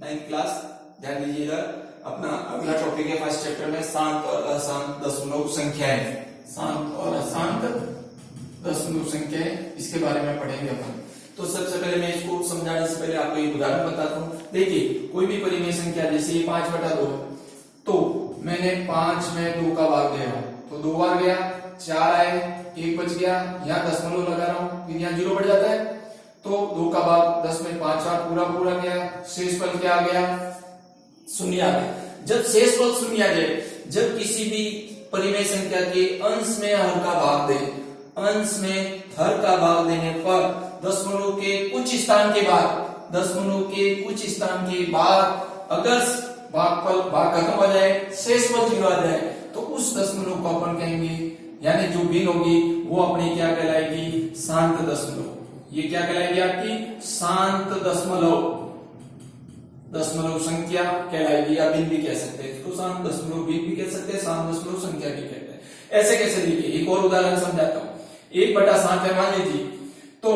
9th class. ध्यान दीजिएगा, अपना अगला टॉपिक है फर्स्ट चैप्टर में शांत और अशांत दशमलव संख्याएं। शांत और अशांत दशमलव संख्याएं, इसके बारे में पढ़ेंगे अपन। तो सबसे पहले मैं इसको समझाने से पहले आपको एक उदाहरण बताता हूँ। देखिए, कोई भी परिमेय संख्या जैसे ये 5/2 है, तो मैंने 5 में 2 का भाग दे रहा हूँ, तो 2 बार गया, 4 आए, 1 बच गया, यहाँ दशमलव लगा रहा हूँ, फिर यहाँ 0 बढ़ जाता है, तो 2 का भाग 10 में 5 बार पूरा गया, शेष पद क्या आ गया, शून्य आ गया। जब शेष पद शून्य आ जाए, जब किसी भी परिमेय संख्या के अंश में हर का भाग दे, अंश में हर का भाग देने पर दशमलव के कुछ स्थान के बाद अगर भाग खत्म हो जाए, शेष पद 0 आ जाए, तो उस दशमलव को अपन कहेंगे, यानी जो भिन्न होगी वो अपनी क्या कहलाएगी, शांत दशमलव। ये क्या कहलाएगी आपकी, शांत दशमलव संख्या कहलाएगी, या भिन्न भी कह सकते हैं इसको, शांत दशमलव भिन्न भी कह सकते हैं, शांत दशमलव संख्या भी कहते हैं। ऐसे कैसे, देखिए एक और उदाहरण समझाता हूँ। 1/7 है मान लीजिए, तो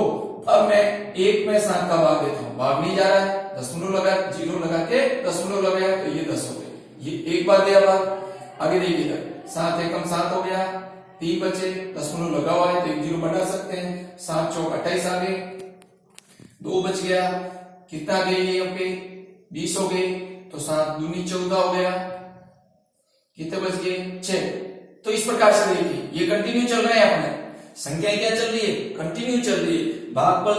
अब मैं 1 में 7 का भाग देता हूँ, भाग नहीं जा रहा है, दशमलव लगा, 0 लगा के दशमलव लगाया, तो ये 10 हो गए। ये एक बार दिया भाग, आगे देखिएगा, 7 एकम 7 हो गया, 3 बचे, दशमलव लगा हुआ है तो 1 0 बढ़ा सकते हैं, 7 चौक 28 आ गए, 2 बच गया, कितना गए यहाँ पे 20 हो गए, तो 7 दूनी 14 हो गया, कितने बच गए 6। तो इस प्रकार से देखिए, ये कंटिन्यू चल रहा है, अपने संख्या क्या चल रही है, कंटिन्यू चल रही है। भागफल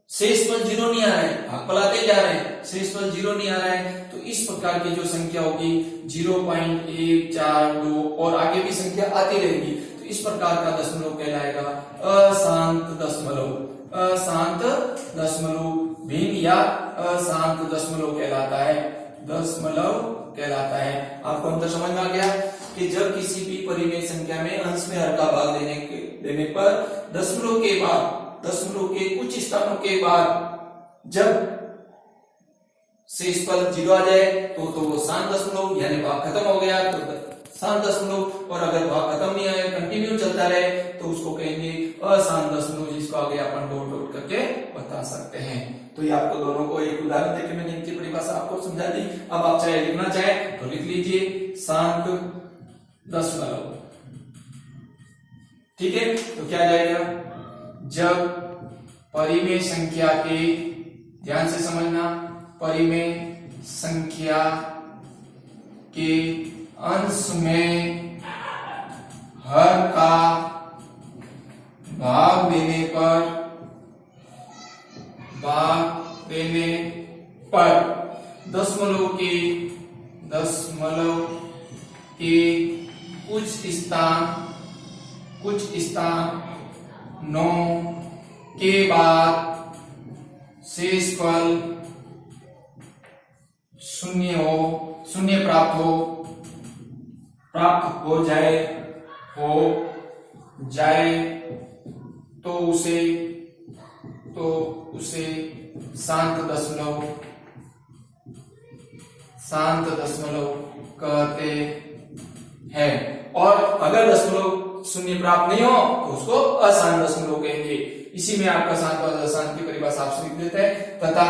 शेष पद 0 नहीं आ रहा है, भागफल आते जा रहे हैं, शेष पद 0 नहीं आ रहा है, तो इस प्रकार की जो संख्या होगी 0.142 और आगे भी संख्या आती रहेगी, तो इस प्रकार का दशमलव कहलाएगा अशांत दशमलव। अशांत दशमलव भिन्न या अशांत दशमलव कहलाता है, आपको अंतर समझ में आ गया कि जब किसी भी परिमेय संख्या में अंश में हर का भाग देने पर दशमलव के कुछ स्थानों के बाद जब शेष पद 0 आ जाए, तो वो शांत दशमलव, यानी भाग खत्म हो गया तो शांत दशमलव, और अगर भाग खत्म नहीं आया, कंटिन्यू चलता रहे, तो उसको कहेंगे अशांत दशमलव, जिसको आगे अपन डॉट करके बता सकते हैं। तो ये आपको दोनों को एक उदाहरण देकर मैंने इनकी परिभाषा आपको समझा दी। अब आप चाहे लिखना चाहे तो लिख लीजिए, शांत दशमलव। ठीक है, तो क्या जाएगा, जब परिमेय संख्या के, ध्यान से समझना, परिमेय संख्या के अंश में हर का भाग देने पर दशमलव के कुछ स्थानों के बाद शेष फल शून्य प्राप्त हो जाए, तो उसे शांत दशमलव कहते हैं। और अगर दशमलव शून्य प्राप्त नहीं हो तो उसको अशांत दशमलव कहेंगे। इसी में आपका शांत और अशांत की परिभाषा आपसे लिख देते हैं, तथा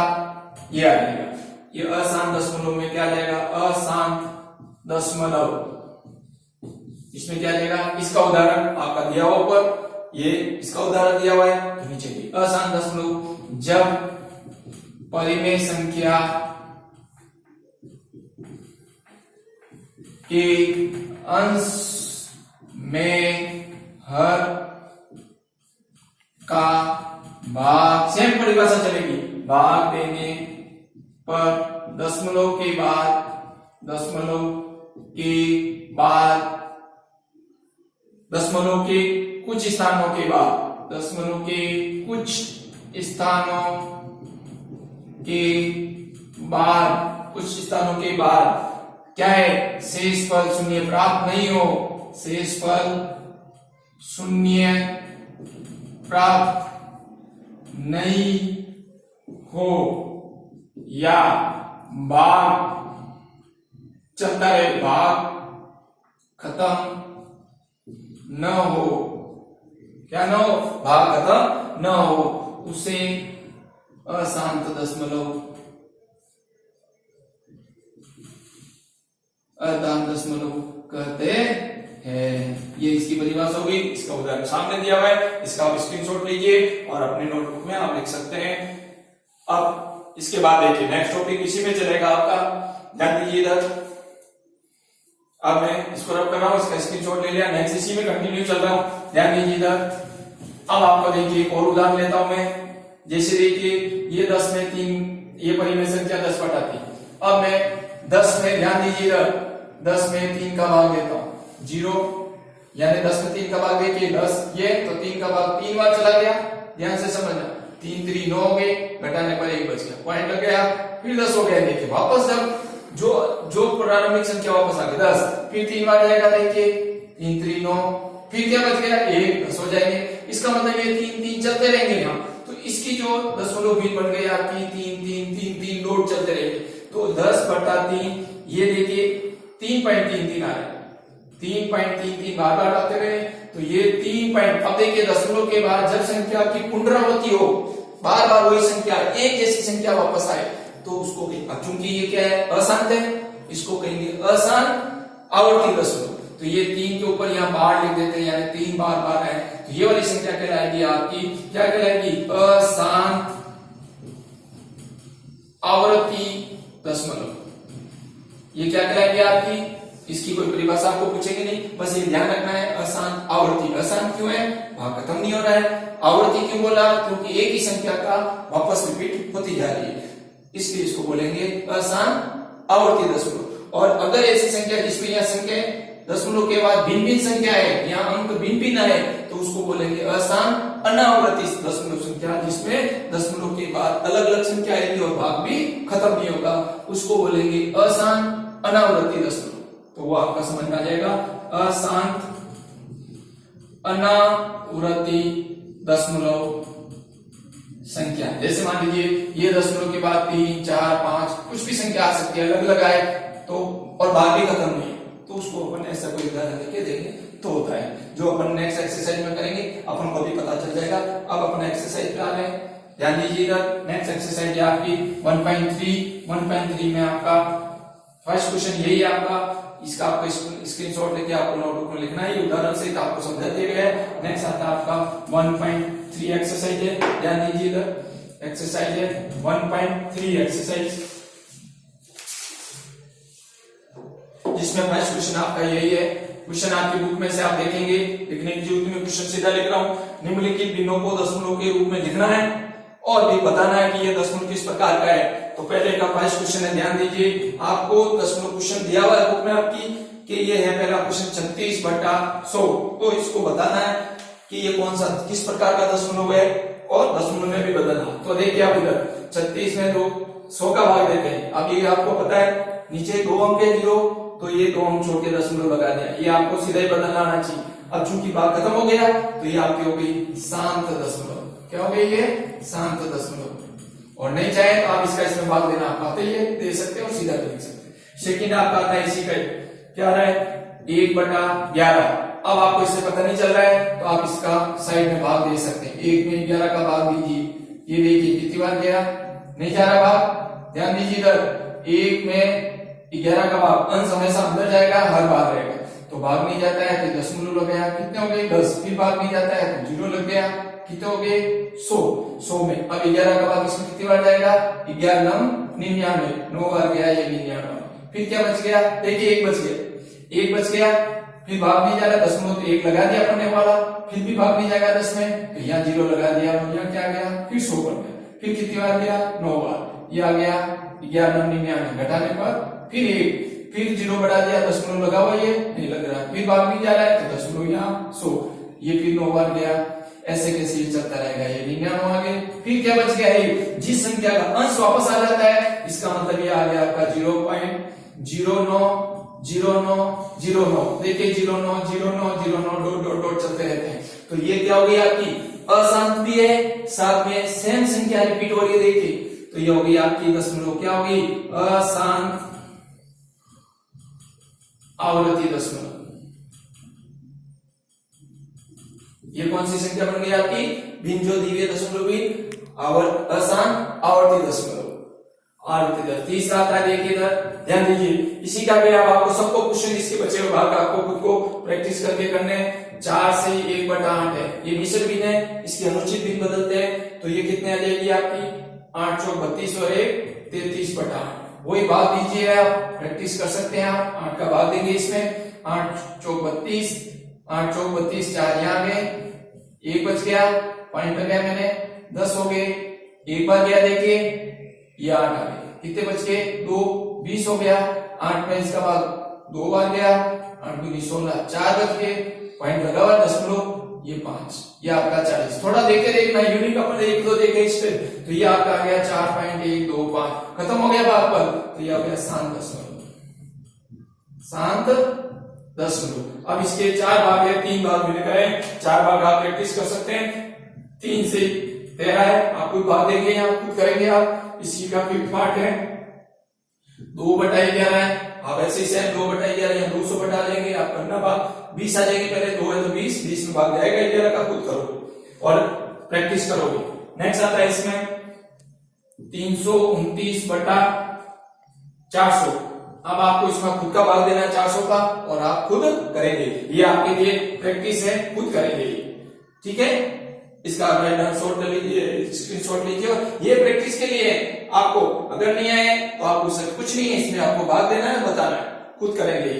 ये आ जाएगा, ये अशांत दशमलव में क्या आ जाएगा, अशांत दशमलव, इसमें क्या आ जाएगा, इसका उदाहरण आपका दिया हुआ ऊपर, ये इसका उदाहरण दिया हुआ है, तो नीचे भी अशांत दशमलव, जब परिमेय संख्या के अंश में हर का भाग, सेम परिभाषा चलेगी, भाग देने पर दशमलव के कुछ स्थानों के बाद क्या है, शेष फल शून्य प्राप्त नहीं हो, शेष फल शून्य प्राप्त नहीं हो, या भाग चलता रहे, भाग खत्म न हो, क्या न हो, भाग खत्म न हो, उसे अशांत दशमलव अशांत दशमलव कहते हैं। ये इसकी परिभाषा होगी। इसका उदाहरण सामने दिया हुआ है, इसका आप स्क्रीनशॉट लीजिए और अपने नोटबुक में आप लिख सकते हैं। अब इसके बाद देखिए नेक्स्ट टॉपिक इसी में चलेगा आपका, ध्यान दीजिए इधर। अब मैं इसको रब कर रहा हूं, इसका स्क्रीनशॉट ले लिया, नेक्स्ट इसी में कंटिन्यू चल रहा हूं, ध्यान दीजिए इधर। अब आपको देखिए एक और उदाहरण लेता हूं मैं, जैसे देखिए ये 10 में 3, ये परिमेय संख्या 10/3। अब मैं 10 में, ध्यान दीजिए इधर, 10 में 3 का भाग लेता हूं 0, यानी 10 में 3 का भाग देखिए 10, ये तो 3 का भाग 3 बार चला गया, ध्यान से समझना। 3 3 9 हो गए, घटाने पर 1 बच गया, पॉइंट लग गया। फिर 10 हो गया, देखिए वापस जब जो प्रारंभिक संख्या वापस आ गई 10, फिर 3 बार जाएगा, देखिए 3 3 9, फिर क्या बच गया 1, 10 हो जाएंगे। इसका मतलब ये 3 3 चलते रहेंगे यहाँ, तो इसकी जो दशमलव भिन्न बन गई आपकी 3 3 3 3 लोड चलते रहेंगे। तो 10/3, ये देखिए 3.33 आ रहा है, 3.33 बार बार आते रहे, तो ये 3 पॉइंट। अब देखिए दशमलव के बाद जब संख्या की पुनरावृत्ति हो, बार बार वही संख्या, एक जैसी संख्या वापस आए, तो उसको चूंकि ये क्या है, अशांत है, इसको कहेंगे अशांत आवर्ती दशमलव। तो ये 3 के ऊपर यहाँ बार लिख देते हैं, यानी 3 बार बार है, तो ये वाली संख्या कहलाएगी आपकी, क्या कहलाएगी, अशांत आवर्ती दशमलव। ये क्या कहलाएगी आपकी, इसकी कोई परिभाषा आपको पूछेंगे नहीं, बस ये ध्यान रखना है, अशांत आवर्ती। अशांत क्यों है, भाग खत्म नहीं हो रहा है। आवर्ती क्यों बोला, क्योंकि एक ही संख्या का वापस रिपीट होती जा रही है, इसलिए इसको बोलेंगे अशांत आवर्ती दशमलव। और अगर ऐसी संख्या जिसमें यह संख्या दशमलव के बाद भिन्न भिन्न संख्या है, यहाँ अंक भिन्न भिन्न है, तो उसको बोलेंगे अशांत अनावर्ती दशमलव संख्या, जिसमें दशमलव के बाद अलग अलग संख्या आएगी और भाग भी खत्म नहीं होगा, उसको बोलेंगे अशांत अनावर्ती दशमलव। तो वो आपका समझ में आ जाएगा, अशांत अनावर्ती दशमलव संख्या। जैसे मान लीजिए ये दशमलव के बाद 3 4 5 कुछ भी संख्या आ सकती है, अलग अलग आए तो, और भाग भी खत्म नहीं है, तो उसको अपन ऐसा कोई उदाहरण देके देंगे तो होता है, जो अपन नेक्स्ट एक्सरसाइज में करेंगे, अपन को भी पता चल जाएगा। अब अपन एक्सरसाइज पे आ रहे हैं, ध्यान दीजिएगा। नेक्स्ट एक्सरसाइज है आपकी 1.3 में आपका फर्स्ट क्वेश्चन यही है आपका, इसका आपको स्क्रीनशॉट लेके आपको नोटबुक में लिखना है, उदाहरण से आपको समझा दिया गया है। नेक्स्ट आता है आपका 1.3 एक्सरसाइज है, ध्यान दीजिएगा, एक्सरसाइज है 1.3 एक्सरसाइज, जिसमें फर्स्ट क्वेश्चन आपका यही है। क्वेश्चन आपकी बुक में से आप देखेंगे, लिखने की जरूरत में, क्वेश्चन सीधा लिख रहा हूं। निम्नलिखित भिन्नों को दशमलव के रूप में लिखना है और भी बताना है कि यह दशमलव किस प्रकार का है। तो पहले का फर्स्ट क्वेश्चन है, ध्यान दीजिए, आपको दशमलव क्वेश्चन दिया हुआ है बुक में आपकी, कि ये है पहला क्वेश्चन 36/100। तो इसको बताना है कि ये कौन सा, किस प्रकार का दशमलव है, और दशमलव में भी बदलना। तो देखिए आप इधर 36 में 100 का भाग देते हैं। अब ये आपको पता है नीचे 2 अंक है 0, तो ये 2 अंक छोड़ के दशमलव लगा दिया, ये आपको सीधा ही बदलना आना चाहिए। अब चूंकि भाग खत्म हो गया, तो ये आपकी हो गई शांत दशमलव। क्या हो गई ये, शांत दशमलव। और नहीं चाहे तो आप इसका इसमें भाग देना आप आते ही दे सकते हैं और सीधा भी लिख सकते हैं। सेकंड आपका आता है इसी का, क्या रहा है 1/11। अब आपको इससे पता नहीं चल रहा है, तो आप इसका साइड में भाग दे सकते हैं। 1 में 11 का भाग दीजिए, ये देखिए कितनी बार गया, नहीं जा रहा भाग, ध्यान दीजिए इधर 1 में 11 का भाग, अंश हमेशा अंदर जाएगा, हर बार रहेगा, तो भाग नहीं जाता है तो दशमलव लग गया, कितने हो गए 10, फिर भाग नहीं जाता है तो 0 लग गया, कितने हो गए 100 में। अब 11 का भाग इसमें कितनी बार जाएगा, 11 9 99, 9 बार गया ये 99। फिर क्या बच गया, देखिए 1 बच गया, 1 बच गया, फिर भाग नहीं जा रहा, दशमलव तो 1 लगा दिया अपने वाला, फिर भी भाग नहीं जाएगा 10 में, तो यहाँ 0 लगा दिया, यहाँ क्या गया, फिर 100 बन गया। फिर कितनी बार गया, 9 बार, ये आ गया 11 9 99, घटाने पर फिर 1, फिर 0 बढ़ा दिया, दशमलव लगा हुआ ये नहीं लग रहा, फिर भाग नहीं जा रहा है तो दशमलव यहाँ 100, ये फिर 9 बार गया, ऐसे कैसे ये चलता रहेगा, ये 99 आ गए। फिर क्या बच गया, ये जिस संख्या का अंश वापस आ जाता है, इसका मतलब ये आ गया आपका 0.090909। देखिए 090909 डॉट डॉट डॉट चलते रहते हैं, तो ये क्या हो गई आपकी अशांत भी है, साथ में सेम संख्या रिपीट हो रही है, देखिए, तो ये हो गई आपकी दशमलव, क्या होगी अशांत आवर्ती दशमलव। ये कौन सी संख्या बन गई आपकी, भिन्न जो द्वितीय दशमलव भिन्न अशांत आवर्ती दशमलव। और इधर 30 आता है, देखिए इधर ध्यान दीजिए। इसी का भी आपको सबको क्वेश्चन इसके बचे हुए भाग आपको खुद को प्रैक्टिस करके करने हैं। 4 से 1/8 है, ये मिश्र भिन्न है, इसकी अनुचित भिन्न बदलते हैं तो ये कितने आ जाएगी आपकी 8 चौक 32 और 1 33/8। वही भाग दीजिए, आप प्रैक्टिस कर सकते हैं। आप 8 का भाग देंगे इसमें, 8 चौक 32, 8 चौक 32, 4 यहाँ गए, 1 बच गया, पॉइंट लगाया मैंने, 10 हो गए, एक बार गया देखिए, ये 8 आ गए, कितने बच गए 2, 20 हो गया, 8 में इसका भाग 2 बार गया, 8 दूनी 16, 4 बच गए, पॉइंट लगा हुआ 10, ये 5, ये आपका 40। थोड़ा देखे देखना, यूनिट अपन 1 2 देखे इस पे, तो ये आपका आ गया 4.125, खत्म हो गया भाग पर, तो ये आ गया शांत दशमलव। अब इसके 4 भाग है, 3 भाग मैंने कहे, 4 भाग आप प्रैक्टिस कर सकते हैं। 3 से 13 है, आप खुद भाग देंगे या खुद करेंगे आप, इसी का 5th पार्ट है। 2/11 है, आप ऐसे ही 2/11 या 200 बटा देंगे, आप करना भाग 20 आ जाएंगे, पहले 2 है तो 20 में भाग जाएगा 11 का, खुद करो और प्रैक्टिस करोगे। नेक्स्ट आता है इसमें 329 बटा 400। अब आपको इसमें खुद का भाग देना है 400 का, और आप खुद करेंगे, ये आपके लिए प्रैक्टिस है, खुद करेंगे, ठीक है। इसका शॉट कर लीजिए, स्क्रीनशॉट लीजिए, और ये प्रैक्टिस के लिए है। आपको अगर नहीं आए तो आपको कुछ नहीं है, इसमें आपको भाग देना है, बताना है, खुद करेंगे।